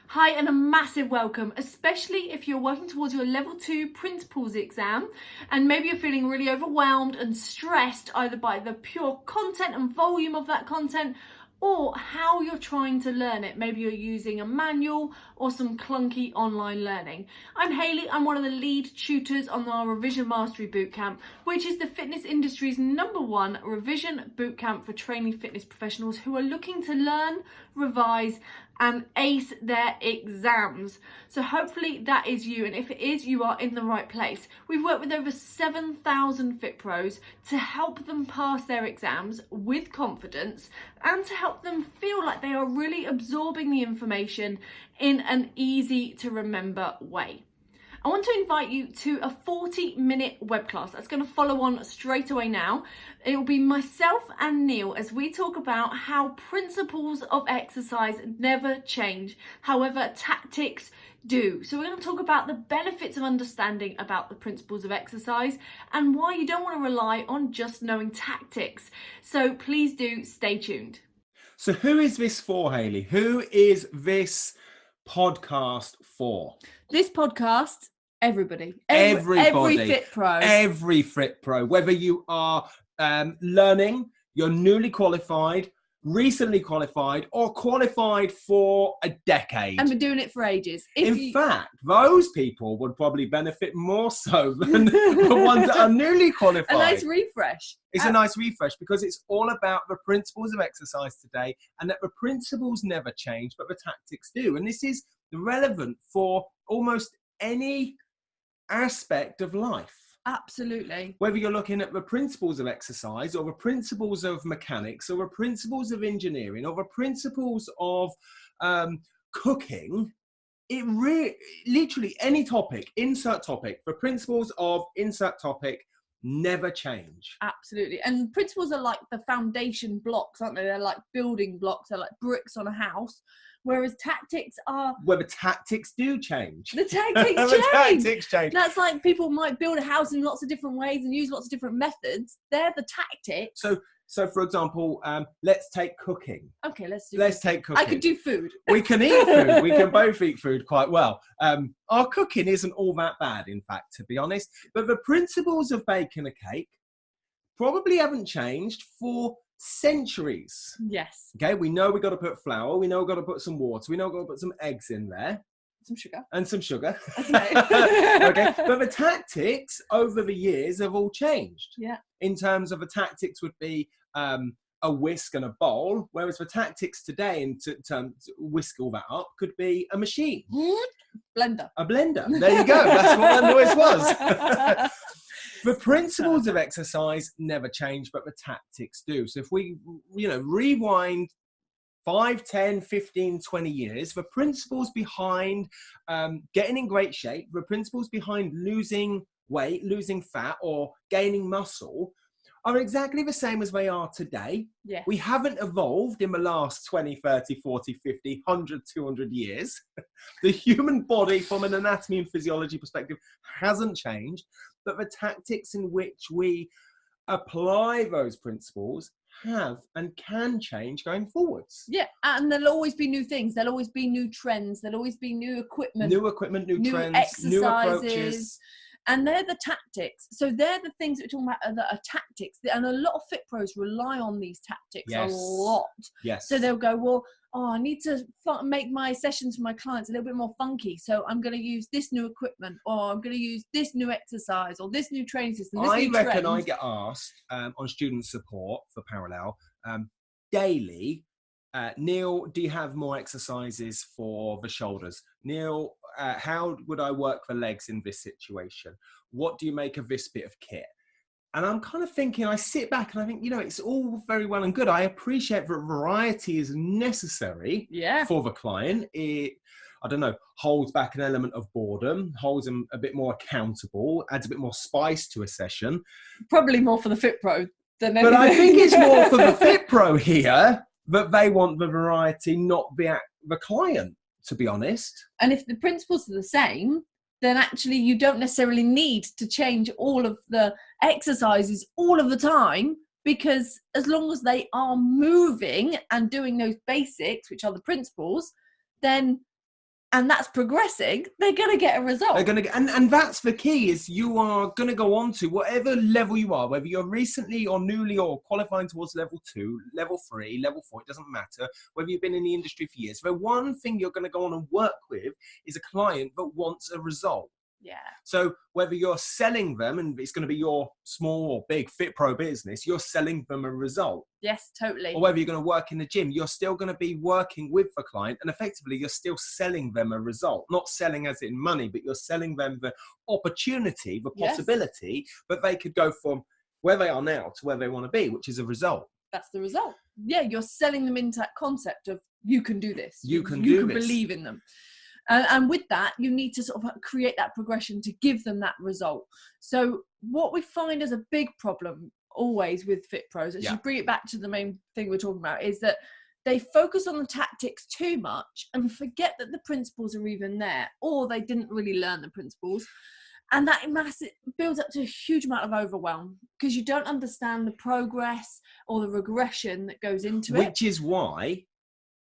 Hi and a massive welcome, especially if you're working towards your level 2 principles exam and maybe you're feeling really overwhelmed and stressed either by the pure content and volume of that content or how you're trying to learn it. Maybe you're using a manual or some clunky online learning. I'm Hayley, I'm one of the lead tutors on our Revision Mastery Bootcamp, which is the fitness industry's #1 revision bootcamp for training fitness professionals who are looking to learn, revise and ace their exams. So hopefully that is you, and if it is, you are in the right place. We've worked with over 7,000 Fit Pros to help them pass their exams with confidence and to help them feel like they are really absorbing the information in an easy to remember way. I want to invite you to a 40-minute web class that's going to follow on straight away now. It will be myself and Neil as we talk about how principles of exercise never change, however tactics do. So we're going to talk about the benefits of understanding about the principles of exercise and why you don't want to rely on just knowing tactics. So please do stay tuned. So who is this for, Hayley? Who is this podcast for? This podcast, everybody. Everybody. Every Fit Pro. Every Fit Pro. Whether you are learning, you're newly qualified, recently qualified, or qualified for a decade. And been doing it for ages. In fact, those people would probably benefit more so than the ones that are newly qualified. A nice refresh. It's a nice refresh because it's all about the principles of exercise today, and that the principles never change, but the tactics do. And this is relevant for almost any aspect of life. Absolutely. Whether you're looking at the principles of exercise or the principles of mechanics or the principles of engineering or the principles of cooking, it literally any topic, insert topic, the principles of insert topic never change. Absolutely. And principles are like the foundation blocks, aren't they? They're like building blocks. They're like bricks on a house. Whereas tactics are... Well, the tactics do change. The tactics change. The tactics change. That's like people might build a house in lots of different ways and use lots of different methods. They're the tactics. So for example, let's take cooking. Okay, let's take cooking. I could do food. We can eat food. We can both eat food quite well. Our cooking isn't all that bad, in fact, to be honest. But the principles of baking a cake probably haven't changed for centuries. Yes. Okay, we know we've got to put flour. We know we've got to put some water. We know we've got to put some eggs in there. Some sugar. And some sugar. Okay. Okay, but the tactics over the years have all changed. Yeah. In terms of the tactics would be a whisk and a bowl, whereas the tactics today in terms to whisk all that up could be a machine. Blender. A blender. There you go. That's what that noise was. The principles of exercise never change, but the tactics do. So if we, rewind 5, 10, 15, 20 years, the principles behind getting in great shape, the principles behind losing weight, losing fat, or gaining muscle are exactly the same as they are today. Yeah. We haven't evolved in the last 20, 30, 40, 50, 100, 200 years. The human body, from an anatomy and physiology perspective, hasn't changed, but the tactics in which we apply those principles have and can change going forwards. Yeah, and there'll always be new things. There'll always be new trends. There'll always be new equipment. New trends, exercises, new approaches. And they're the tactics. So they're the things that we're talking about that are tactics. And a lot of Fit Pros rely on these tactics a lot. Yes. So they'll go, well, I need to make my sessions for my clients a little bit more funky. So I'm going to use this new equipment, or I'm going to use this new exercise, or this new training system. I reckon I get asked on student support for Parallel daily, Neil, do you have more exercises for the shoulders? Neil, how would I work the legs in this situation? What do you make of this bit of kit? And I'm kind of thinking, I sit back and I think, it's all very well and good. I appreciate that variety is necessary for the client. It, holds back an element of boredom, holds them a bit more accountable, adds a bit more spice to a session. Probably more for the Fit Pro than anything. But I think it's more for the Fit Pro here, that they want the variety, not the client, to be honest. And if the principles are the same, then actually you don't necessarily need to change all of the exercises all of the time, because as long as they are moving and doing those basics, which are the principles, then and that's progressing, they're going to get a result. They're going to get, and that's the key, is you are going to go on to whatever level you are, whether you're recently or newly or qualifying towards level 2, level 3, level 4, it doesn't matter, whether you've been in the industry for years. The one thing you're going to go on and work with is a client that wants a result. Yeah. So whether you're selling them, and it's going to be your small or big FitPro business, you're selling them a result. Yes, totally. Or whether you're going to work in the gym, you're still going to be working with the client, and effectively you're still selling them a result. Not selling as in money, but you're selling them the opportunity, the possibility that they could go from where they are now to where they want to be, which is a result. That's the result. Yeah, you're selling them into that concept of you can do this. You can believe in them. And with that, you need to sort of create that progression to give them that result. So what we find as a big problem always with Fit Pros, as you bring it back to the main thing we're talking about, is that they focus on the tactics too much and forget that the principles are even there, or they didn't really learn the principles. And that builds up to a huge amount of overwhelm because you don't understand the progress or the regression that goes into it. Which is why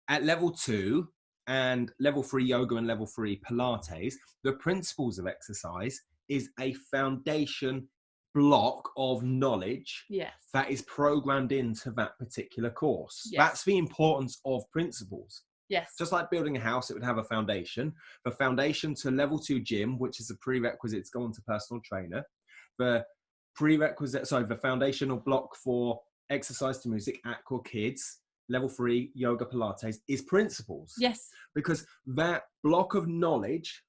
at level 2 and level 3 yoga and level 3 Pilates, the principles of exercise is a foundation block of knowledge that is programmed into that particular course. That's the importance of principles. Yes. Just like building a house, it would have a foundation. The foundation to level 2 gym, which is a prerequisite to go on to personal trainer. The foundational block for exercise to music, aqua kids, level 3 yoga Pilates is principles. Yes. Because that block of knowledge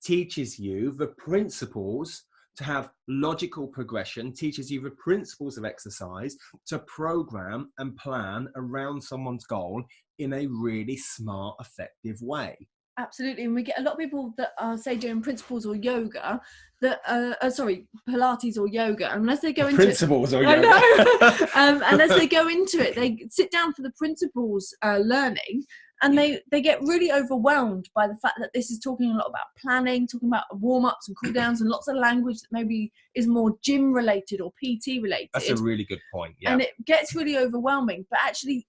teaches you the principles to have logical progression, teaches you the principles of exercise to program and plan around someone's goal in a really smart, effective way. Absolutely. And we get a lot of people that are, say, doing principles or yoga, that Pilates or yoga, unless they go into principles it, or yoga. unless they go into it, they sit down for the principles learning, and they get really overwhelmed by the fact that this is talking a lot about planning, talking about warm-ups and cool-downs and lots of language that maybe is more gym related or PT related. That's a really good point. Yeah. And it gets really overwhelming, but actually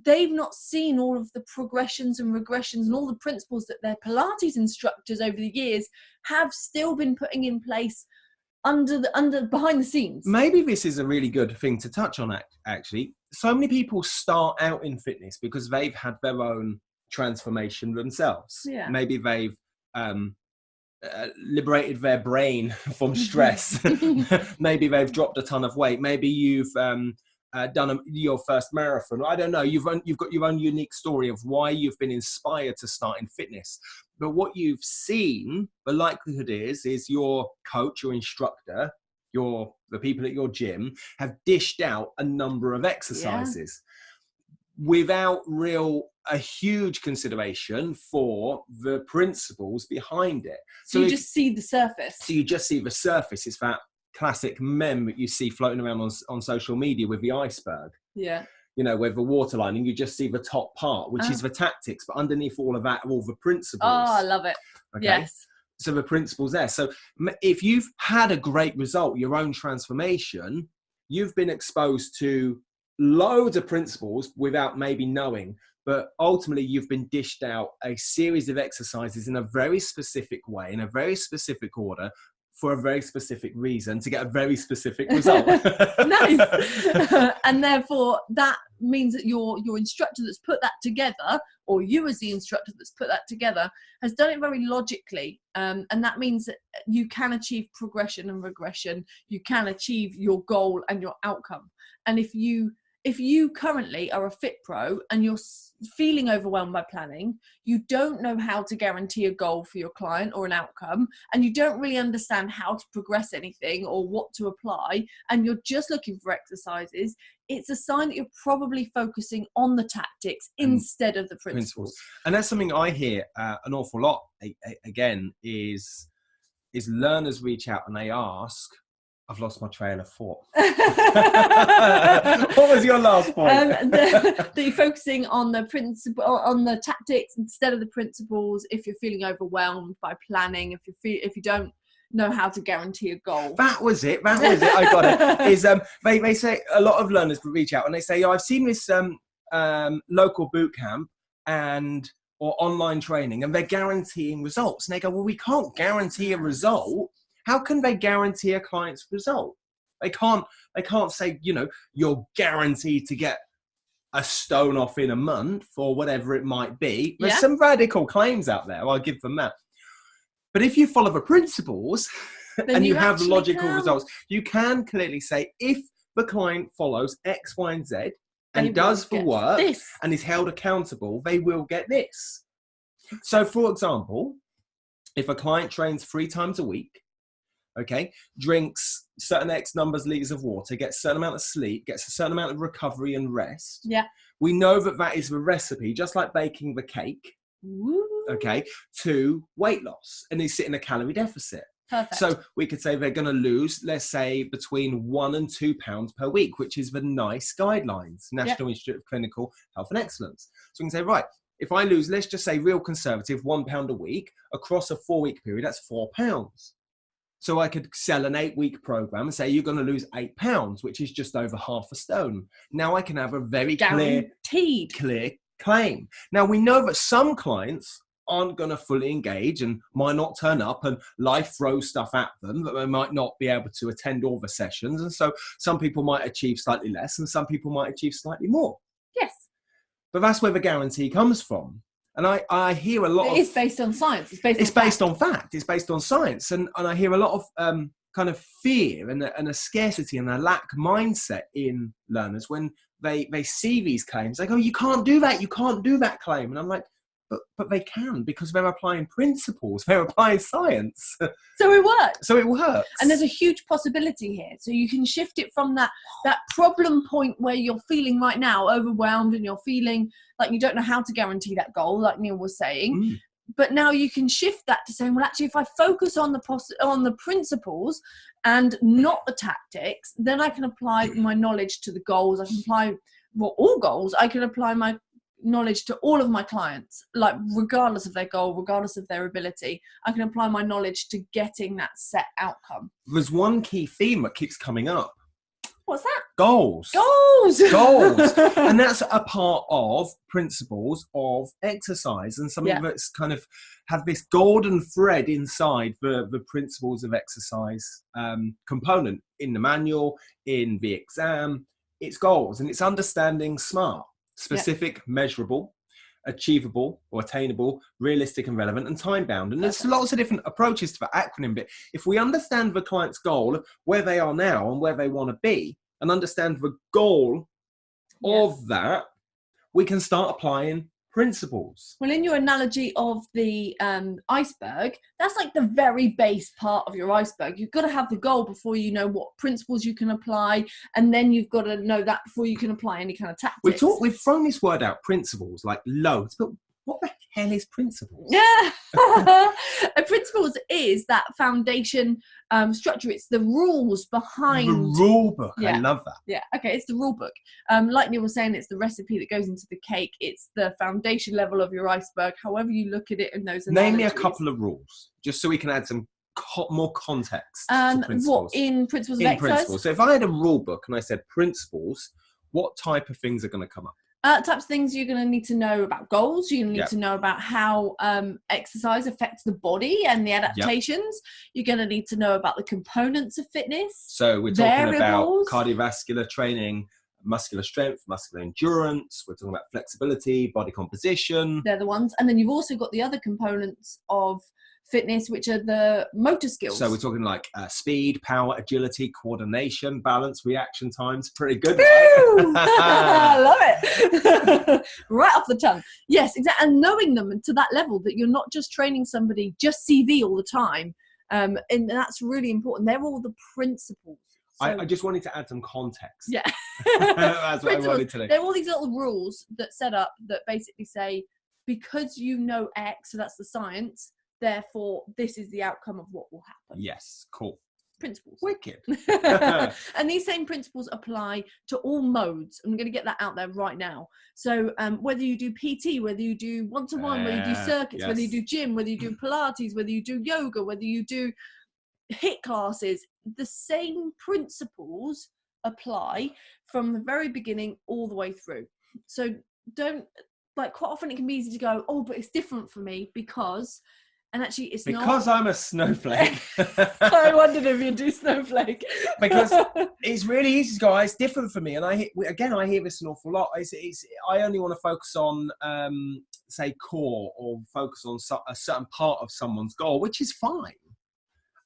they've not seen all of the progressions and regressions and all the principles that their Pilates instructors over the years have still been putting in place behind the scenes. Maybe this is a really good thing to touch on, actually. So many people start out in fitness because they've had their own transformation themselves. Yeah. Maybe they've liberated their brain from stress. Maybe they've dropped a ton of weight. Maybe you've done your first marathon. I don't know. You've got your own unique story of why you've been inspired to start in fitness. But what you've seen, the likelihood is your coach, your instructor, the people at your gym have dished out a number of exercises without a huge consideration for the principles behind it. So you just see the surface. So you just see the surface. It's that classic meme that you see floating around on social media with the iceberg. Yeah. You know, with the waterlining, you just see the top part, which is the tactics, but underneath all of that are all the principles. Oh, I love it. Okay? Yes. So the principles there. So if you've had a great result, your own transformation, you've been exposed to loads of principles without maybe knowing, but ultimately you've been dished out a series of exercises in a very specific way, in a very specific order, for a very specific reason, to get a very specific result. Nice. And therefore that means that your instructor that's put that together, or you as the instructor that's put that together, has done it very logically. And that means that you can achieve progression and regression. You can achieve your goal and your outcome. And if you currently are a Fit Pro and you're feeling overwhelmed by planning, you don't know how to guarantee a goal for your client or an outcome, and you don't really understand how to progress anything or what to apply, and you're just looking for exercises, it's a sign that you're probably focusing on the tactics instead of the principles. And that's something I hear an awful lot, again, is learners reach out and they ask, I've lost my trail of thought. What was your last point? That you're focusing on the principle, on the tactics instead of the principles. If you're feeling overwhelmed by planning, if you don't know how to guarantee a goal. That was it. I got it. Is they say a lot of learners reach out and they say, I've seen this local boot camp and or online training, and they're guaranteeing results. And they go, well, we can't guarantee a result. How can they guarantee a client's result? They can't say, you know, you're guaranteed to get a stone off in a month or whatever it might be. There's some radical claims out there. I'll give them that. But if you follow the principles and you have logical results, you can clearly say, if the client follows X, Y, and Z and does the work and is held accountable, they will get this. So, for example, if a client trains 3 times a week, okay, drinks certain X numbers liters of water, gets a certain amount of sleep, gets a certain amount of recovery and rest, we know that that is the recipe, just like baking the cake, okay, to weight loss, and they sit in a calorie deficit. Perfect. So we could say they're going to lose, let's say, between 1 and 2 pounds per week, which is the NICE guidelines, National Institute of Clinical Health and Excellence. So we can say, right, if I lose, let's just say real conservative, £1 a week across a 4-week period, that's £4. So I could sell an 8-week program and say, you're going to lose £8, which is just over half a stone. Now I can have a very clear claim. Now we know that some clients aren't going to fully engage and might not turn up, and life throws stuff at them that they might not be able to attend all the sessions. And so some people might achieve slightly less and some people might achieve slightly more. Yes. But that's where the guarantee comes from. And I hear a lot of... It's based on science. It's based on fact. It's based on science. And I hear a lot of kind of fear and a scarcity and a lack mindset in learners when they see these claims. They go, you can't do that. You can't do that claim. And I'm like, but they can, because they're applying principles. They're applying science. So it works. And there's a huge possibility here. So you can shift it from that problem point where you're feeling right now overwhelmed and you're feeling like you don't know how to guarantee that goal, like Neil was saying. But now you can shift that to saying, well, actually, if I focus on the principles and not the tactics, then I can apply my knowledge to the goals. I can apply all goals. I can apply my knowledge to all of my clients, like regardless of their goal, regardless of their ability. I can apply my knowledge to getting that set outcome. There's one key theme that keeps coming up. What's that? Goals. Goals. And that's a part of principles of exercise, and something that's kind of have this golden thread inside the principles of exercise component in the manual, in the exam. It's goals, and it's understanding SMART: specific, measurable, achievable or attainable, realistic and relevant, and time bound. And there's lots of different approaches to the acronym, but if we understand the client's goal, where they are now and where they want to be, and understand the goal of that, we can start applying principles. Well, in your analogy of the iceberg, that's like the very base part of your iceberg. You've got to have the goal before you know what principles you can apply, and then you've got to know that before you can apply any kind of tactics. We've thrown this word out, principles, like loads, but what the hell is principles? Principles is that foundation structure. It's the rules behind the rule book. I love that. It's the rule book. Like Neil was saying, it's the recipe that goes into the cake. It's the foundation level of your iceberg, however you look at it in those analogies. Name me a couple of rules, just so we can add some more context to principles. What in principles of exercise? Principles. So if I had a rule book and I said principles, what type of things are going to come up? Types of things you're going to need to know about goals. You're going to need to know about how exercise affects the body and the adaptations. You're going to need to know about the components of fitness. So we're talking about cardiovascular training, muscular strength, muscular endurance. We're talking about flexibility, body composition. They're the ones. And then you've also got the other components of fitness, which are the motor skills. So we're talking like speed, power, agility, coordination, balance, reaction times. Pretty good. Right? I love it. Right off the tongue. Yes, exactly. And knowing them to that level, that you're not just training somebody just CV all the time. And that's really important. They're all the principles. So, I just wanted to add some context. Yeah. That's what I wanted to do. They're all these little rules that set up that basically say, because you know X, so that's the science, therefore this is the outcome of what will happen. Yes, cool. Principles. Wicked. And these same principles apply to all modes. I'm going to get that out there right now. So whether you do PT, whether you do one-to-one, whether you do circuits, whether you do gym, whether you do Pilates, whether you do yoga, whether you do HIIT classes, the same principles apply from the very beginning all the way through. So don't like quite often it can be easy to go, oh, but it's different for me because, and actually it's not. Because I'm a snowflake. I wondered if you do snowflake. Because it's really easy to go, it's different for me. And I hear this an awful lot. I only want to focus on, say, core, or focus on a certain part of someone's goal, which is fine.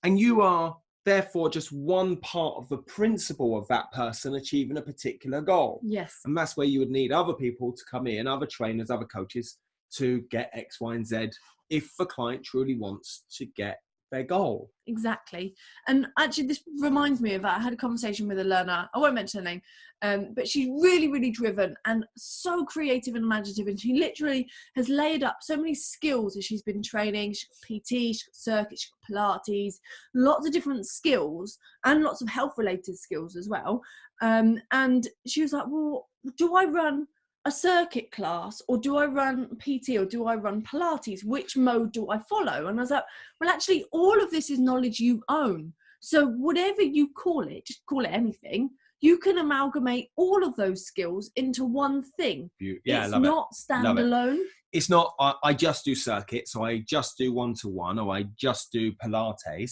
And you are therefore just one part of the principle of that person achieving a particular goal. Yes. And that's where you would need other people to come in, other trainers, other coaches, to get X, Y, and Z if the client truly wants to get their goal. Exactly. And actually this reminds me of that. I had a conversation with a learner, I won't mention her name, but she's really, really driven and so creative and imaginative, and she literally has laid up so many skills as she's been training. She's got PT, she's got circuit, she's got Pilates, lots of different skills and lots of health related skills as well. And she was like, well, do I run a circuit class, or do I run PT, or do I run Pilates? Which mode do I follow? And I was like, well, actually, all of this is knowledge you own. So whatever you call it, just call it anything, you can amalgamate all of those skills into one thing. Yeah, it's love not it. standalone. It's not, I just do circuit, so I just do one-to-one, or I just do Pilates.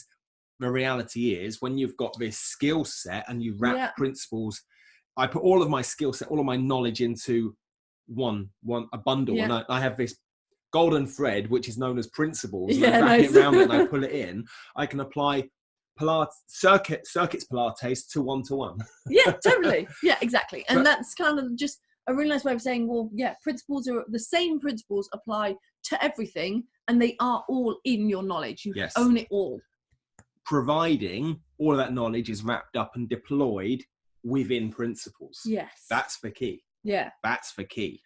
The reality is, when you've got this skill set and you wrap principles, I put all of my skill set, all of my knowledge into a bundle, and I have this golden thread which is known as principles, and I wrap it around it and I pull it in. I can apply circuits Pilates to one-to-one. Yeah, totally. Yeah, exactly. And that's kind of just a really nice way of saying, well, yeah, principles are the same. Principles apply to everything, and they are all in your knowledge. You own it all, providing all of that knowledge is wrapped up and deployed within principles. Yes, that's the key. Yeah, that's the key.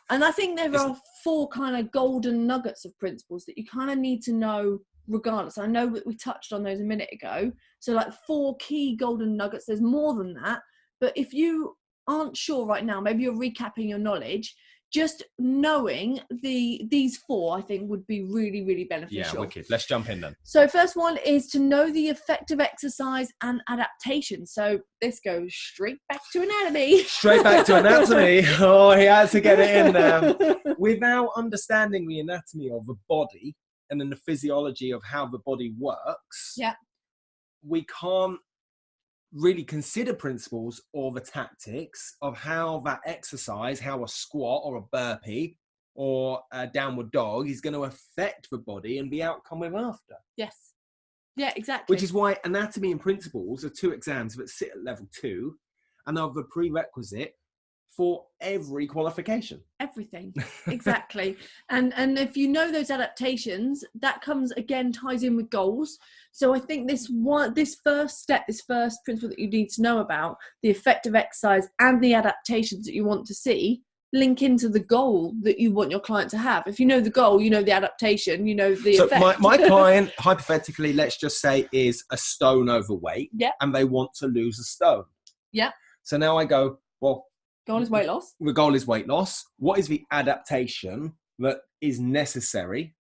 And I think there are 4 kind of golden nuggets of principles that you kind of need to know regardless. I know that we touched on those a minute ago. So like 4 key golden nuggets. There's more than that. But if you aren't sure right now, maybe you're recapping your knowledge, just knowing these 4, I think, would be really, really beneficial. Yeah, wicked. Let's jump in then. So first one is to know the effect of exercise and adaptation. So this goes straight back to anatomy. Straight back to anatomy. Oh, he had to get it in there. Without understanding the anatomy of the body and then the physiology of how the body works, we can't really consider principles or the tactics of how that exercise, how a squat or a burpee or a downward dog is going to affect the body and the outcome we're after. Yes. Yeah, exactly. Which is why anatomy and principles are 2 exams that sit at level 2 and are the prerequisite for every qualification. Everything. Exactly. And if you know those adaptations, that comes again, ties in with goals. So I think this first principle that you need to know about, the effect of exercise and the adaptations that you want to see, link into the goal that you want your client to have. If you know the goal, you know the adaptation, you know the effect. So my client, hypothetically, let's just say, is a stone overweight, and they want to lose a stone. Yeah. So now I go, well, goal is weight loss. The goal is weight loss. What is the adaptation that is necessary?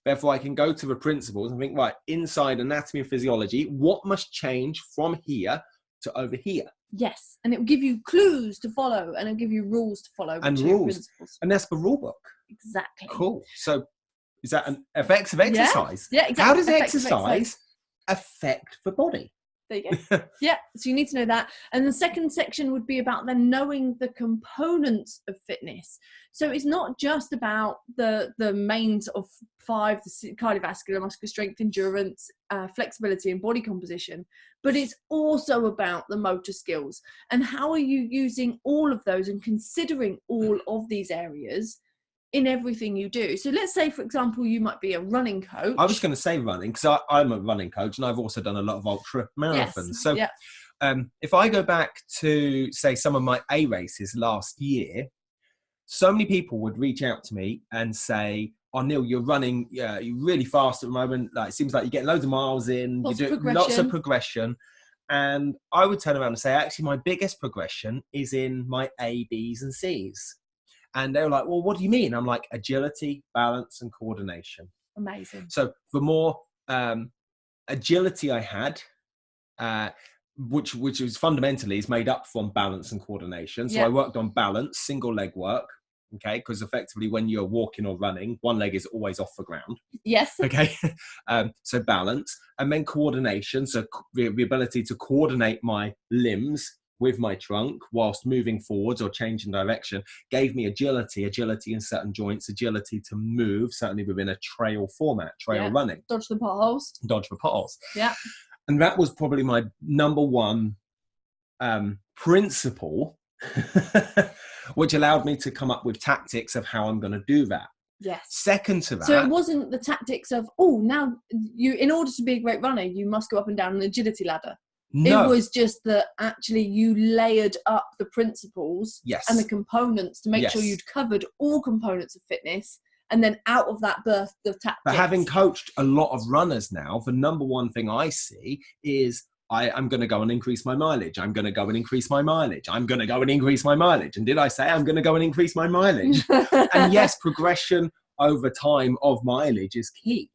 Therefore, I can go to the principles and think, right, inside anatomy and physiology, what must change from here to over here? Yes, and it will give you clues to follow, and it'll give you rules to follow. And rules. And that's the rule book. Exactly. Cool. So is that an effects of exercise? Yeah, exactly. How does exercise affect the body? There you go. Yeah, so you need to know that. And the second section would be about then knowing the components of fitness. So it's not just about the main sort of 5, the cardiovascular, muscular strength, endurance, flexibility and body composition, but it's also about the motor skills. And how are you using all of those and considering all of these areas in everything you do? So let's say, for example, you might be a running coach. I was going to say running, because I'm a running coach and I've also done a lot of ultra marathons. Yes. So if I go back to, say, some of my A races last year, so many people would reach out to me and say, oh, Neil, you're running, you're really fast at the moment. Like, it seems like you're getting loads of miles in, you do lots of progression. And I would turn around and say, actually, my biggest progression is in my A, Bs and Cs. And they were like, well, what do you mean? I'm like, agility, balance, and coordination. Amazing. So the more agility I had, which was fundamentally is made up from balance and coordination. So I worked on balance, single leg work, Okay, because effectively when you're walking or running, one leg is always off the ground. Yes. Okay, so balance, and then coordination. So the ability to coordinate my limbs with my trunk whilst moving forwards or changing direction gave me agility in certain joints, agility to move, certainly within a trail format, running. Dodge the potholes. Yeah. And that was probably my number one principle, which allowed me to come up with tactics of how I'm going to do that. Yes. Second to that. So it wasn't the tactics of, now you, in order to be a great runner, you must go up and down an agility ladder. No. It was just that actually you layered up the principles and the components to make sure you'd covered all components of fitness. And then out of that birthed the tactics. But having coached a lot of runners now, the number one thing I see is I'm going to go and increase my mileage. I'm going to go and increase my mileage. I'm going to go and increase my mileage. And did I say I'm going to go and increase my mileage? And yes, progression over time of mileage is key.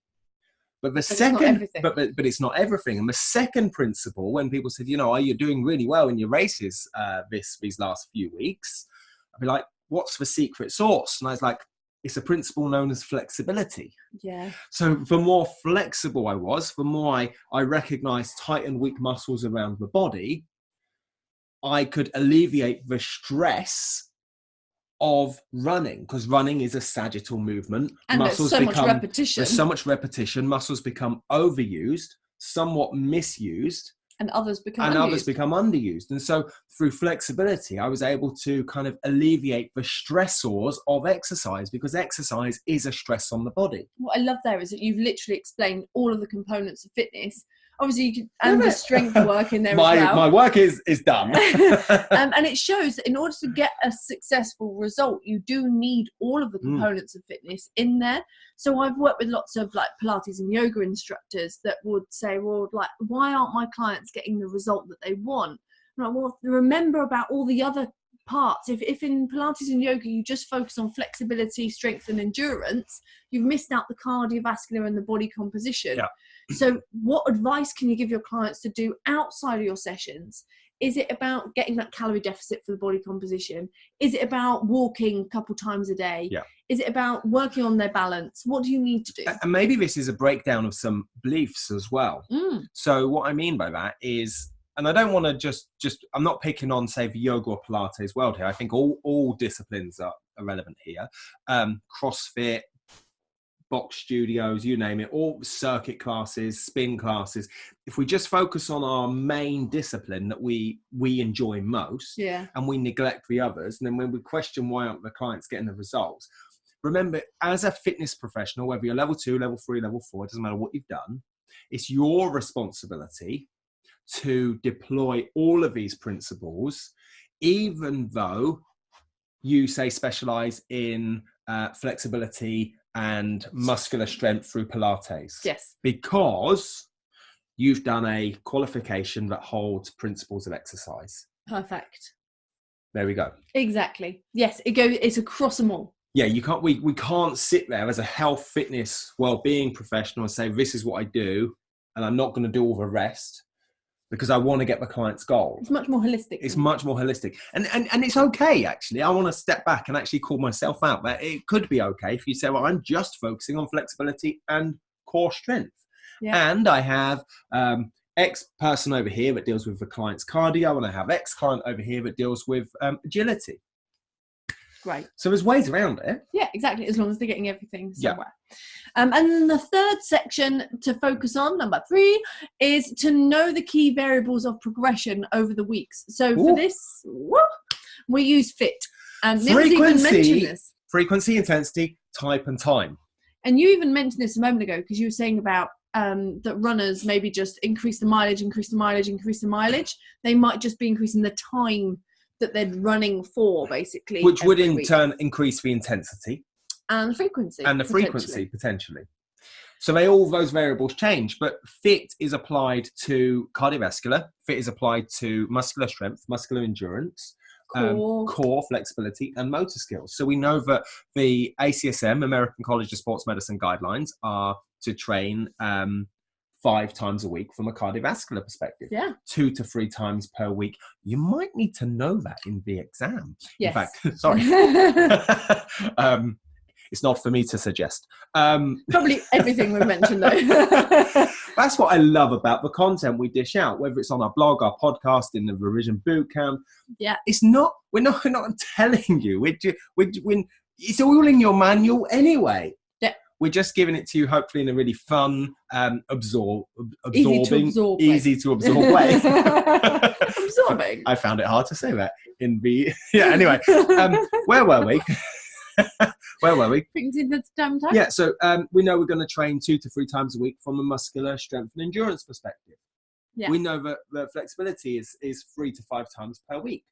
But the second, but it's not everything. And the second principle, when people said, are you doing really well in your races these last few weeks? I'd be like, what's the secret sauce? And I was like, it's a principle known as flexibility. Yeah. So the more flexible I was, the more I recognized tight and weak muscles around the body, I could alleviate the stress of running, because running is a sagittal movement. And muscles there's so much repetition. Muscles become overused, somewhat misused. And others become underused. And so through flexibility, I was able to kind of alleviate the stressors of exercise, because exercise is a stress on the body. What I love there is that you've literally explained all of the components of fitness. Obviously, you can, and the strength work in there as well. My work is done. And it shows that in order to get a successful result, you do need all of the components of fitness in there. So I've worked with lots of like Pilates and yoga instructors that would say, well, like, why aren't my clients getting the result that they want? I'm like, well, remember about all the other parts. If in Pilates and yoga you just focus on flexibility, strength and endurance, you've missed out the cardiovascular and the body composition. Yeah. So what advice can you give your clients to do outside of your sessions? Is it about getting that calorie deficit for the body composition? Is it about walking a couple times a day? Yeah. Is it about working on their balance? What do you need to do? And maybe this is a breakdown of some beliefs as well. So what I mean by that is, and I don't want to just I'm not picking on, say, the yoga or Pilates world here. I think all disciplines are relevant here. CrossFit, box studios, you name it, all circuit classes, spin classes. If we just focus on our main discipline that we enjoy most, and we neglect the others, and then when we question why aren't the clients getting the results, remember, as a fitness professional, whether you're level 2, level 3, level 4, it doesn't matter what you've done, it's your responsibility to deploy all of these principles, even though you say specialize in flexibility and muscular strength through Pilates. Yes. Because you've done a qualification that holds principles of exercise. Perfect. There we go. Exactly. Yes, it's across them all. Yeah, we can't sit there as a health, fitness, well-being professional and say, this is what I do, and I'm not going to do all the rest, because I want to get the client's goal. It's much more holistic. It's much more holistic. And it's okay, actually. I want to step back and actually call myself out. That it could be okay if you say, well, I'm just focusing on flexibility and core strength. Yeah. And I have X person over here that deals with the client's cardio, and I have X client over here that deals with agility. Great. So there's ways around it. Yeah, exactly. As long as they're getting everything somewhere. Yeah. And then the third section to focus on, number 3, is to know the key variables of progression over the weeks. So for this, we use FIT. And frequency, intensity, type, and time. And you even mentioned this a moment ago, because you were saying about that runners maybe just increase the mileage. They might just be increasing the time that they're running for, basically. Which would in turn increase the intensity. And frequency. And the frequency, potentially. So those variables change, but FIT is applied to cardiovascular, FIT is applied to muscular strength, muscular endurance, core flexibility, and motor skills. So we know that the ACSM, American College of Sports Medicine guidelines, are to train 5 times a week from a cardiovascular perspective. Yeah. 2 to 3 times per week. You might need to know that in the exam. Yes. In fact, sorry. It's not for me to suggest. Probably everything we've mentioned though. That's what I love about the content we dish out, whether it's on our blog, our podcast, in the Revision Bootcamp. Yeah. It's not, we're not telling you. It's all in your manual anyway. Yeah. We're just giving it to you, hopefully in a really fun, easy to absorb way. Absorbing. I found it hard to say that in the, anyway, where were we? Things in the damn time. Yeah, so we know we're going to train 2 to 3 times a week from a muscular strength and endurance perspective. Yeah. We know that the flexibility is 3 to 5 times per week.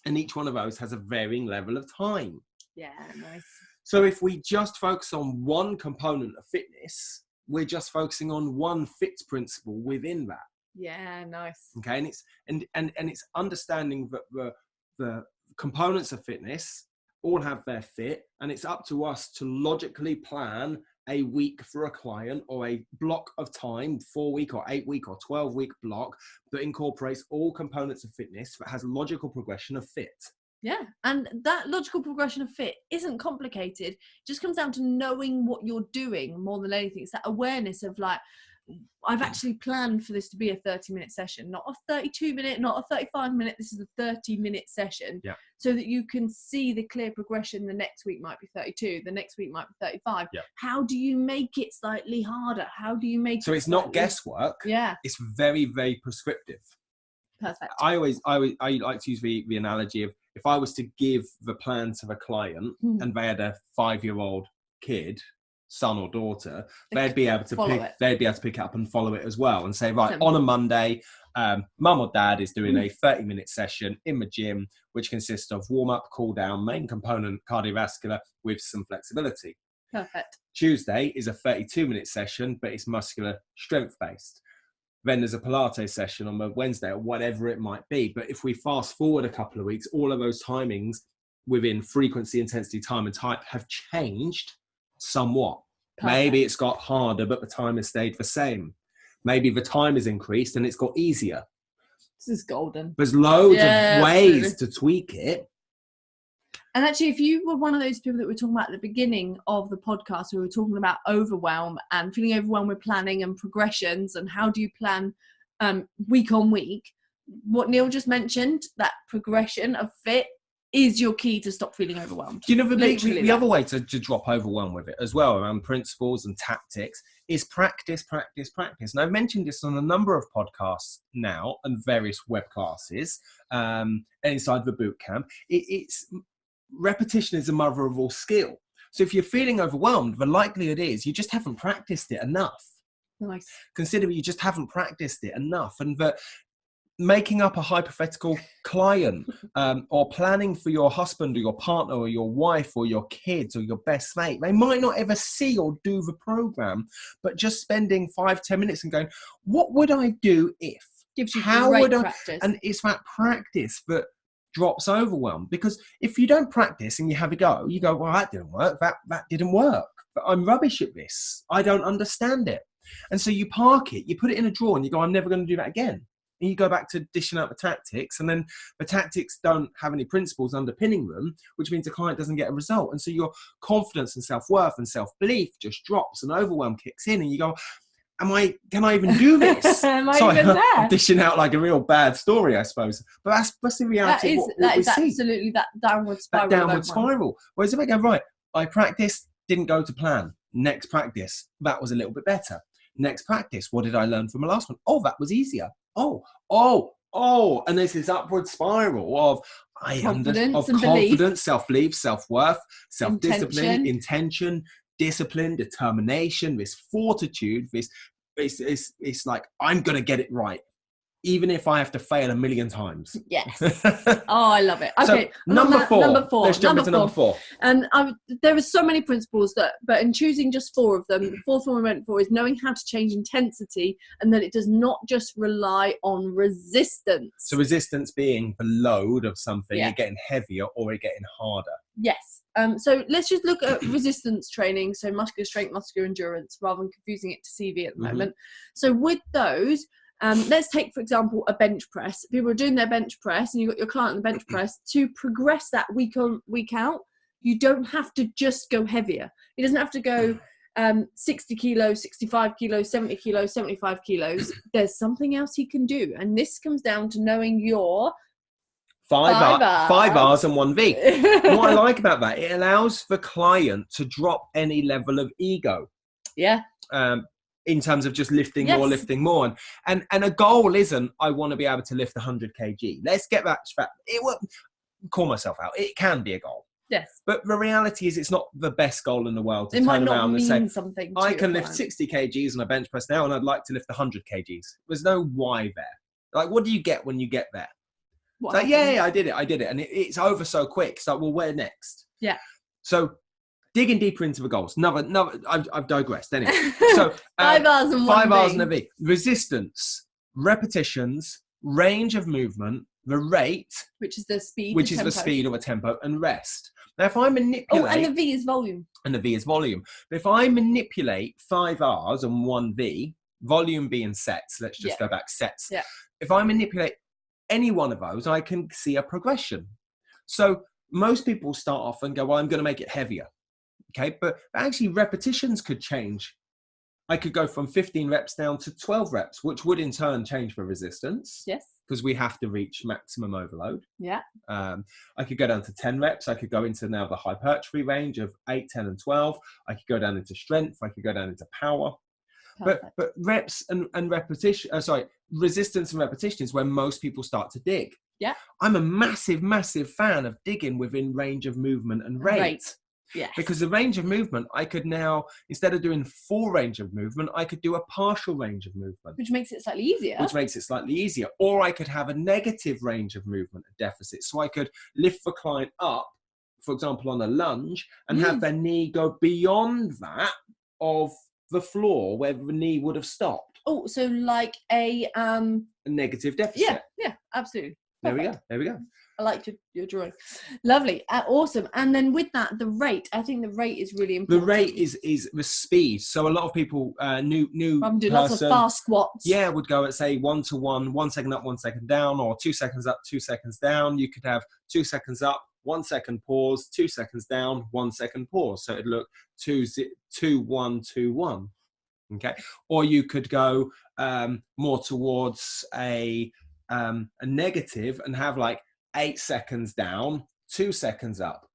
And each one of those has a varying level of time. Yeah, nice. So if we just focus on one component of fitness, we're just focusing on one FITS principle within that. Yeah, nice. Okay, and it's understanding that the components of fitness all have their fit, and it's up to us to logically plan a week for a client or a block of time, 4-week or 8-week or 12-week block that incorporates all components of fitness that has logical progression of fit. Yeah, and that logical progression of fit isn't complicated. It just comes down to knowing what you're doing more than anything. It's that awareness of like, I've actually planned for this to be a 30-minute session, not a 32-minute, not a 35-minute. This is a 30-minute session. Yeah. So that you can see the clear progression. The next week might be 32. The next week might be 35. Yeah. How do you make it slightly harder? How do you make so it it's not guesswork. Yeah. It's very, very prescriptive. Perfect. I like to use the analogy of, if I was to give the plan to the client and they had a 5-year-old kid, son or daughter, they'd be able to pick it up and follow it as well, and say, right, on a Monday, mum or dad is doing a 30-minute session in the gym, which consists of warm-up, cool-down, main component cardiovascular with some flexibility. Perfect. Tuesday is a 32-minute session, but it's muscular strength-based. Then there's a Pilates session on a Wednesday or whatever it might be. But if we fast forward a couple of weeks, all of those timings within frequency, intensity, time and type have changed somewhat. Perfect. Maybe it's got harder, but the time has stayed the same. Maybe the time has increased and it's got easier. This is golden. There's loads of ways to tweak it. And actually, if you were one of those people that we were talking about at the beginning of the podcast, we were talking about overwhelm and feeling overwhelmed with planning and progressions and how do you plan week on week, what Neil just mentioned, that progression of fit is your key to stop feeling overwhelmed. Do you know the other way to drop overwhelm with it as well, around principles and tactics, is practice. And I've mentioned this on a number of podcasts now and various web classes inside the bootcamp. It's repetition is the mother of all skill. So if you're feeling overwhelmed, the likelihood is you just haven't practiced it enough. Nice. Consider you just haven't practiced it enough, and that making up a hypothetical client or planning for your husband or your partner or your wife or your kids or your best mate, they might not ever see or do the program, but just spending 5-10 minutes and going, what would I do if? Gives you great practice. And it's that practice that drops overwhelm, because if you don't practice and you have a go, you go, well, that didn't work, that didn't work, but I'm rubbish at this, I don't understand it. And so you park it, you put it in a drawer and you go, I'm never going to do that again. And you go back to dishing out the tactics, and then the tactics don't have any principles underpinning them, which means the client doesn't get a result. And so your confidence and self-worth and self-belief just drops, and overwhelm kicks in, and you go, can I even do this? Am I even there? I'm dishing out like a real bad story, I suppose. But that's the reality of what we see. That is absolutely that downward spiral. That downward spiral. Whereas if I go, right, I practiced, didn't go to plan. Next practice, that was a little bit better. Next practice, what did I learn from the last one? Oh, that was easier. Oh. And there's this upward spiral of confidence, self-belief, self-worth, self-discipline, intention, discipline, determination, this fortitude, it's like, I'm going to get it right, even if I have to fail 1,000,000 times. Yes. Oh, I love it. Okay. So, number four. Let's jump into number four. And there are so many principles but in choosing just 4 of them, the fourth one we went for is knowing how to change intensity, and that it does not just rely on resistance. So resistance being the load of something, it getting heavier or it getting harder. Yes. So let's just look at resistance training. So muscular strength, muscular endurance, rather than confusing it to CV at the moment. So with those, let's take, for example, a bench press. People are doing their bench press and you've got your client on the bench press. To progress that week on, week out, you don't have to just go heavier. He doesn't have to go 60 kilos, 65 kilos, 70 kilos, 75 kilos. There's something else he can do. And this comes down to knowing your 5 Rs and 1V. What I like about that, it allows the client to drop any level of ego. Yeah. In terms of just lifting more. And a goal isn't, I want to be able to lift 100 kg. Let's get that. It will call myself out. It can be a goal. Yes. But the reality is it's not the best goal in the world to it turn might not around mean and say, something I can lift 60 kgs on a bench press now and I'd like to lift 100 kgs. There's no why there. Like, what do you get when you get there? It's like, yeah, I did it. And it's over so quick. It's like, well, where next? Yeah. So digging deeper into the goals. I've digressed. Anyway, so 5 Rs and 5 1V. Rs and a V. Resistance, repetitions, range of movement, the rate, which is the speed, the speed or the tempo, and rest. Now, if I manipulate, and the V is volume. But if I manipulate 5 Rs and 1V, volume being sets. Let's just go back sets. Yeah. If I manipulate any one of those, I can see a progression. So most people start off and go, well, I'm going to make it heavier. Okay, but actually repetitions could change. I could go from 15 reps down to 12 reps, which would in turn change the resistance. Yes. Because we have to reach maximum overload. Yeah. I could go down to 10 reps. I could go into now the hypertrophy range of 8, 10, and 12. I could go down into strength. I could go down into power. Perfect. But reps and repetition, resistance and repetition is where most people start to dig. Yeah. I'm a massive, massive fan of digging within range of movement and rate. Yes. Because the range of movement, I could now, instead of doing full range of movement, I could do a partial range of movement. Which makes it slightly easier. Or I could have a negative range of movement, a deficit. So I could lift the client up, for example, on a lunge, and have their knee go beyond that of the floor where the knee would have stopped. Oh, so like a negative deficit. Yeah, absolutely. Perfect. There we go. I liked your drawing. Lovely. Awesome. And then with that, the rate. I think the rate is really important. The rate is the speed. So a lot of people, new do lots of fast squats. Yeah, would go at, say, 1 to 1, 1 second up, 1 second down, or 2 seconds up, 2 seconds down. You could have 2 seconds up, 1 second pause, 2 seconds down, 1 second pause. So it'd look 2, 1, 2, 1. Okay. Or you could go more towards a negative and have like 8 seconds down, 2 seconds up.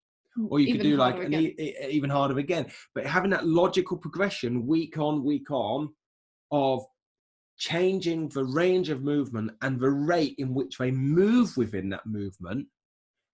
Or you could do like even harder again. But having that logical progression week on of changing the range of movement and the rate in which they move within that movement,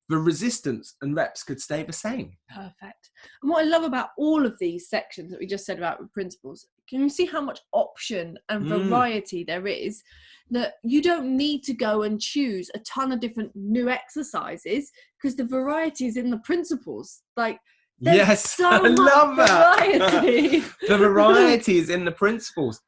the resistance and reps could stay the same. Perfect. And what I love about all of these sections that we just said about principles, can you see how much option and variety there is? That you don't need to go and choose a ton of different new exercises because the variety is in the principles. Like, there's so I love much that. variety. The variety is in the principles.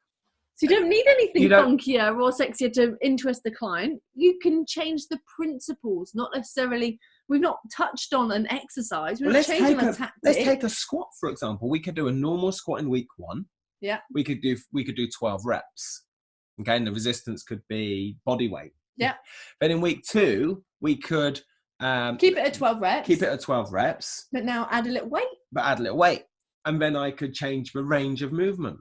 So you don't need anything funkier or sexier to interest the client. You can change the principles, not necessarily. We've not touched on an exercise. We're not changing a tactic. Let's take a squat, for example. We could do a normal squat in week 1. Yeah. We could do 12 reps. Okay, and the resistance could be body weight. Yeah. Then in week 2, we could keep it at 12 reps. But now add a little weight. And then I could change the range of movement.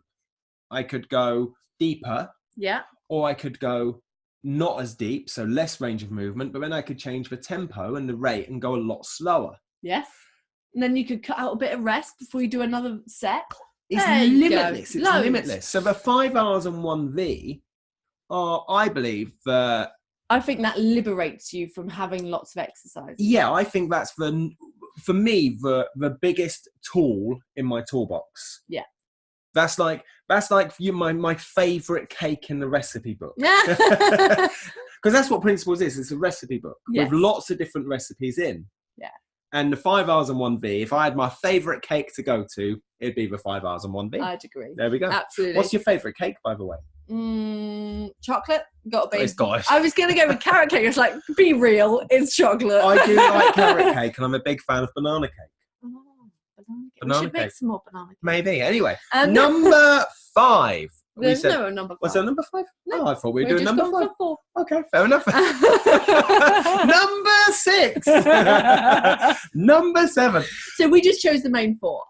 I could go deeper. Yeah. Or I could go not as deep, so less range of movement, but then I could change the tempo and the rate and go a lot slower. Yes. And then you could cut out a bit of rest before you do another set. It's limitless. It's limitless. So the 5 Rs and 1V are, I believe, I think that liberates you from having lots of exercise. Yeah, I think that's for me the biggest tool in my toolbox. Yeah. That's like my favorite cake in the recipe book. Yeah. Because that's what Principles is. It's a recipe book with lots of different recipes in. Yeah. And the 5 Rs and 1V, if I had my favorite cake to go to, it'd be the 5 Rs and 1V. I'd agree. There we go. Absolutely. What's your favorite cake, by the way? Chocolate. Gotta be. It's gosh. I was going to go with carrot cake. It's like, be real. It's chocolate. I do like carrot cake, and I'm a big fan of banana cake. We should make some more banana cake. Maybe. Anyway, number 5. There's no number 5. Was there number 5? No. Oh, I thought we were doing number 5. 4. Okay, fair enough. Number 6. Number 7. So we just chose the main 4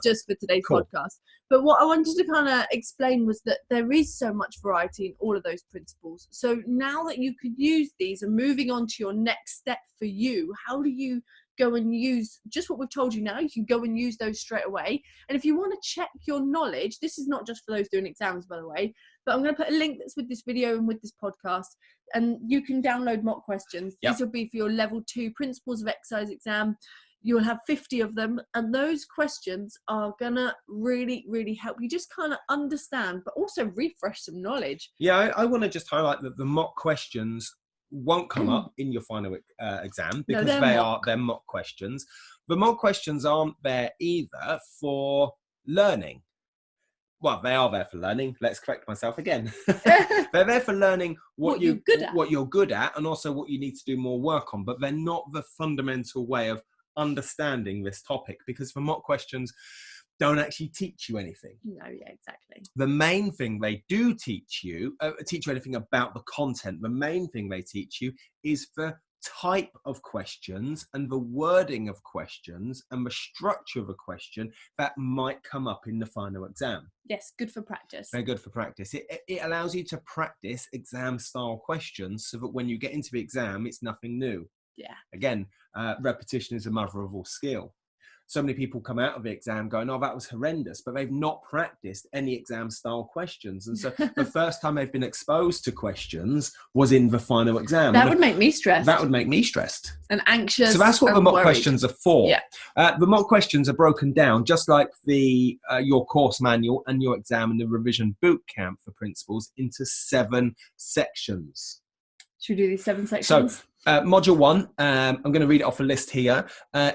just for today's podcast. But what I wanted to kind of explain was that there is so much variety in all of those principles. So now that you could use these and moving on to your next step for you, how do you go and use just what we've told you now? You can go and use those straight away. And if you want to check your knowledge, this is not just for those doing exams, by the way, but I'm going to put a link that's with this video and with this podcast, and you can download mock questions. Yep. These will be for your level 2 principles of exercise exam. You'll have 50 of them, and those questions are gonna really, really help you just kind of understand, but also refresh some knowledge. Yeah, I want to just highlight that the mock questions won't come up in your final exam because they're mock questions. The mock questions aren't there either for learning. Well, they are there for learning. Let's correct myself again. They're there for learning what you're good at, and also what you need to do more work on. But they're not the fundamental way of understanding this topic, because the mock questions don't actually teach you anything. No, yeah, exactly. The main thing they do teach you anything about the content. The main thing they teach you is the type of questions and the wording of questions and the structure of a question that might come up in the final exam. Yes, good for practice. They're good for practice. It allows you to practice exam style questions so that when you get into the exam, it's nothing new. Yeah. Again, repetition is the mother of all skill. So many people come out of the exam going, oh, that was horrendous, but they've not practiced any exam style questions. And so the first time they've been exposed to questions was in the final exam. That would make me stressed. That would make me stressed. And anxious. So that's what the mock worried. questions are for. Yeah. The mock questions are broken down, just like your course manual and your exam and the revision boot camp for principals, into 7 sections. Should we do these 7 sections? So, module 1, I'm going to read it off a list here,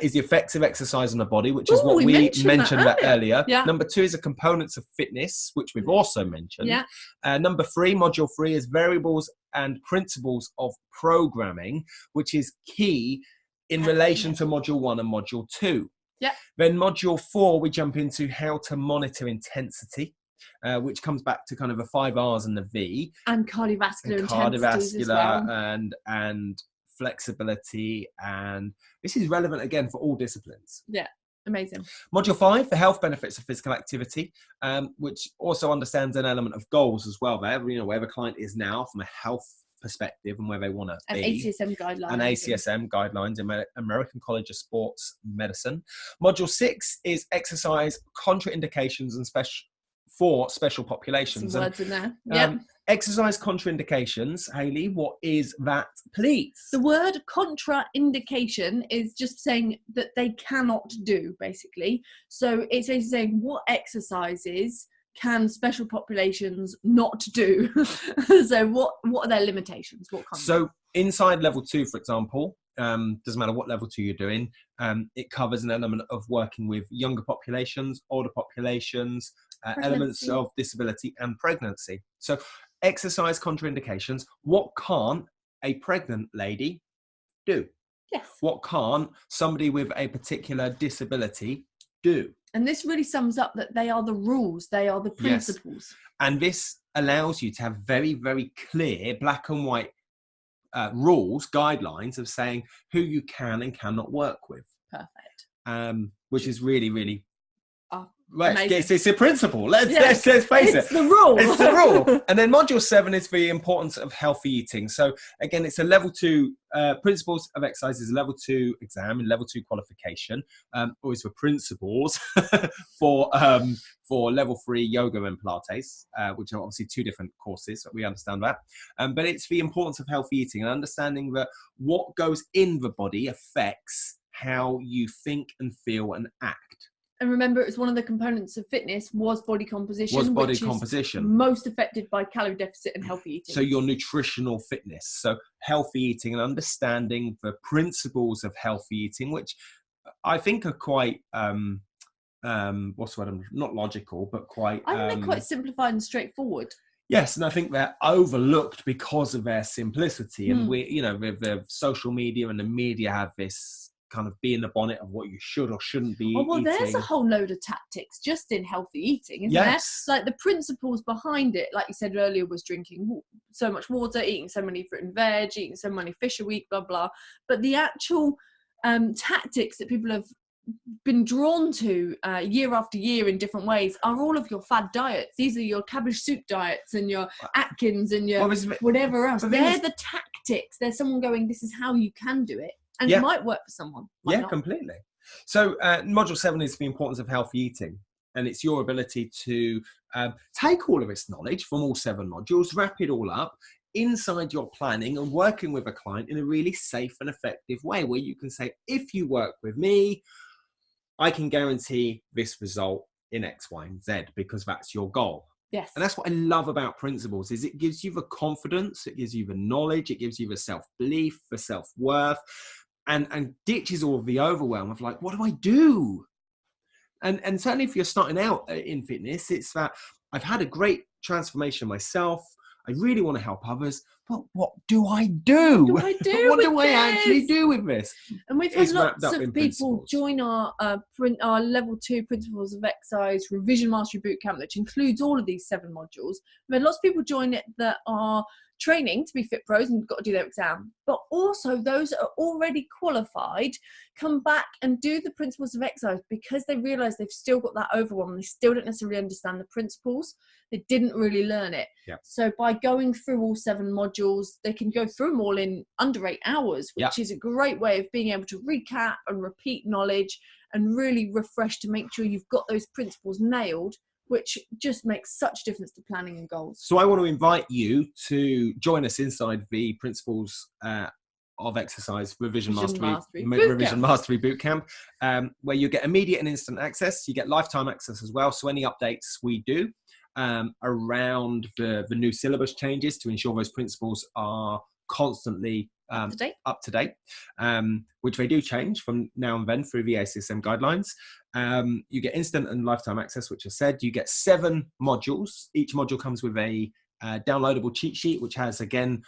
is the effects of exercise on the body, which is what we mentioned that earlier. Yeah. Number 2 is the components of fitness, which we've also mentioned. Yeah. Number 3, module 3, is variables and principles of programming, which is key in relation to module 1 and module 2. Yeah. Then module 4, we jump into how to monitor intensity. Which comes back to kind of the 5 R's and the V. And cardiovascular intensities as well. and flexibility. And this is relevant again for all disciplines. Yeah, amazing. Module 5, the health benefits of physical activity, which also understands an element of goals as well there. You know, where the client is now from a health perspective and where they want to be. And ACSM guidelines. And ACSM guidelines in American College of Sports Medicine. Module 6 is exercise contraindications and special populations. Some words in there. Yeah. Exercise contraindications. Hayley, what is that, please? The word contraindication is just saying that they cannot do, basically. So it's basically saying what exercises can special populations not do. So what are their limitations? What kind? So inside level 2, for example, doesn't matter what level 2 you're doing, it covers an element of working with younger populations, older populations, elements of disability and pregnancy. So exercise contraindications. What can't a pregnant lady do? Yes. What can't somebody with a particular disability do? And this really sums up that they are the rules, they are the principles. Yes. And this allows you to have very, very clear black and white rules, guidelines of saying who you can and cannot work with. Perfect. Which is really, really it's a principle. Let's face it. It's the rule. It's the rule. And then module 7 is the importance of healthy eating. So again, it's a level 2 principles of exercise is a level 2 exam and level 2 qualification. Always for principles for level 3 yoga and Pilates, which are obviously 2 different courses. We understand that. But it's the importance of healthy eating and understanding that what goes in the body affects how you think and feel and act. And remember, it was one of the components of fitness was body composition. Which is most affected by calorie deficit and healthy eating. So your nutritional fitness. So healthy eating and understanding the principles of healthy eating, which I think are quite, what's the word? Not logical, but quite... I think they're quite simplified and straightforward. Yes, and I think they're overlooked because of their simplicity. And we, with the social media and the media have this kind of be in the bonnet of what you should or shouldn't be well, eating. there's a whole load of tactics just in healthy eating, isn't Yes. there? Like the principles behind it, like you said earlier, was drinking so much water, eating so many fruit and veg, eating so many fish a week, blah, blah. But the actual tactics that people have been drawn to year after year in different ways are all of your fad diets. These are your cabbage soup diets and your Atkins and your whatever else. They're the tactics. There's someone going, this is how you can do it. And it might work for someone. Might not. Completely. So module 7 is the importance of healthy eating. And it's your ability to take all of its knowledge from all 7 modules, wrap it all up inside your planning and working with a client in a really safe and effective way, where you can say, if you work with me, I can guarantee this result in X, Y, and Z, because that's your goal. Yes. And that's what I love about principles, is it gives you the confidence, it gives you the knowledge, it gives you the self-belief, the self-worth, and ditches all of the overwhelm of like, what do I do? And certainly if you're starting out in fitness, it's that I've had a great transformation myself. I really want to help others, but what do I do? What do I actually do with this? And we've had lots of people join our level 2 Principles of Exercise Revision Mastery Bootcamp, which includes all of these 7 modules. We've had lots of people join it that are training to be fit pros and got to do their exam, but also those that are already qualified come back and do the Principles of Exercise because they realize they've still got that overwhelm and they still don't necessarily understand the principles. They didn't really learn it. So by going through all 7 modules, they can go through them all in under 8 hours, which is a great way of being able to recap and repeat knowledge and really refresh to make sure you've got those principles nailed, which just makes such a difference to planning and goals. So I want to invite you to join us inside the Principles of Exercise Revision Mastery Bootcamp, where you get immediate and instant access. You get lifetime access as well. So any updates we do around the new syllabus changes to ensure those principles are constantly up to date, which they do change from now and then through the ACSM guidelines. You get instant and lifetime access, which I said. You get 7 modules. Each module comes with a downloadable cheat sheet, which has, again,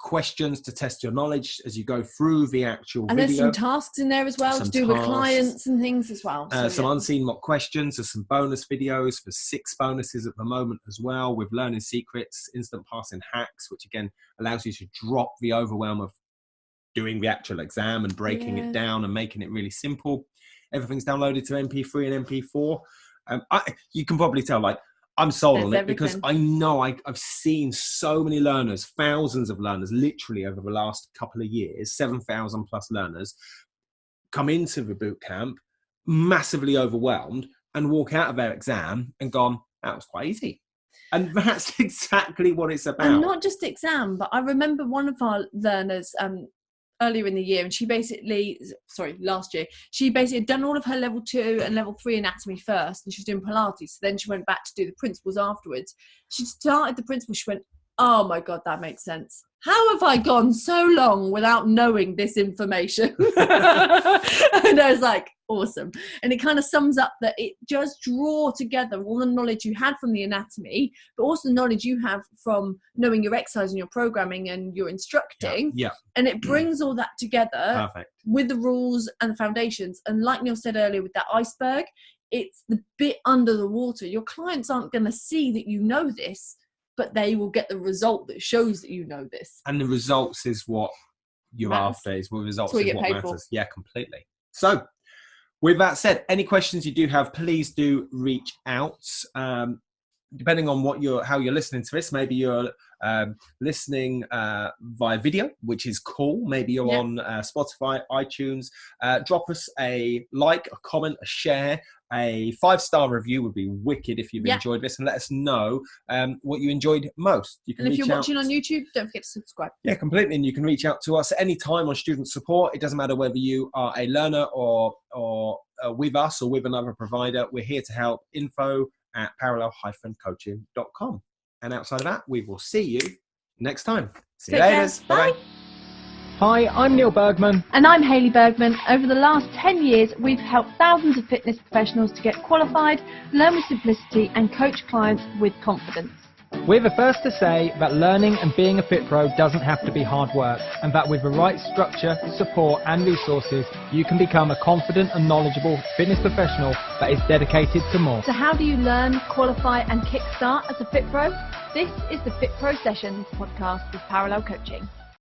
questions to test your knowledge as you go through the actual video. There's some tasks in there as well to do with clients and things as well. Some unseen mock questions. There's some bonus videos for 6 bonuses at the moment as well, with learning secrets, instant passing hacks, which again allows you to drop the overwhelm of doing the actual exam and breaking it down and making it really simple. Everything's downloaded to MP3 and MP4. You can probably tell, like, I'm sold on it because I know I've seen so many learners, thousands of learners, literally over the last couple of years, 7,000 plus learners, come into the boot camp massively overwhelmed and walk out of their exam and gone, that was quite easy. And that's exactly what it's about. And not just exam, but I remember one of our learners earlier in the year, and last year, she basically had done all of her level 2 and level 3 anatomy first, and she was doing Pilates. So then she went back to do the principles afterwards. She started the principles, she went, oh my God, that makes sense. How have I gone so long without knowing this information? And I was like, awesome. And it kind of sums up that it does draw together all the knowledge you had from the anatomy, but also the knowledge you have from knowing your exercise and your programming and your instructing. And it brings all that together with the rules and the foundations. And like Neil said earlier with that iceberg, it's the bit under the water. Your clients aren't going to see that you know this, but they will get the result that shows that you know this. And the results is what you're after, is what results is what matters. Yeah, completely. So with that said, any questions you do have, please do reach out. Depending on how you're listening to this, maybe you're listening via video, which is cool. Maybe you're on Spotify, iTunes. Drop us a like, a comment, a share. A 5-star review would be wicked if you've enjoyed this, and let us know what you enjoyed most. You can, and if you're watching on YouTube, don't forget to subscribe. Yeah, completely. And you can reach out to us at any time on student support. It doesn't matter whether you are a learner or with us or with another provider. We're here to help. info@parallel-coaching.com. And outside of that, we will see you next time. See you later. Bye. Hi, I'm Neil Bergman. And I'm Hayley Bergman. Over the last 10 years, we've helped thousands of fitness professionals to get qualified, learn with simplicity, and coach clients with confidence. We're the first to say that learning and being a Fit Pro doesn't have to be hard work, and that with the right structure, support and resources, you can become a confident and knowledgeable fitness professional that is dedicated to more. So how do you learn, qualify and kickstart as a Fit Pro? This is the Fit Pro Sessions podcast with Parallel Coaching.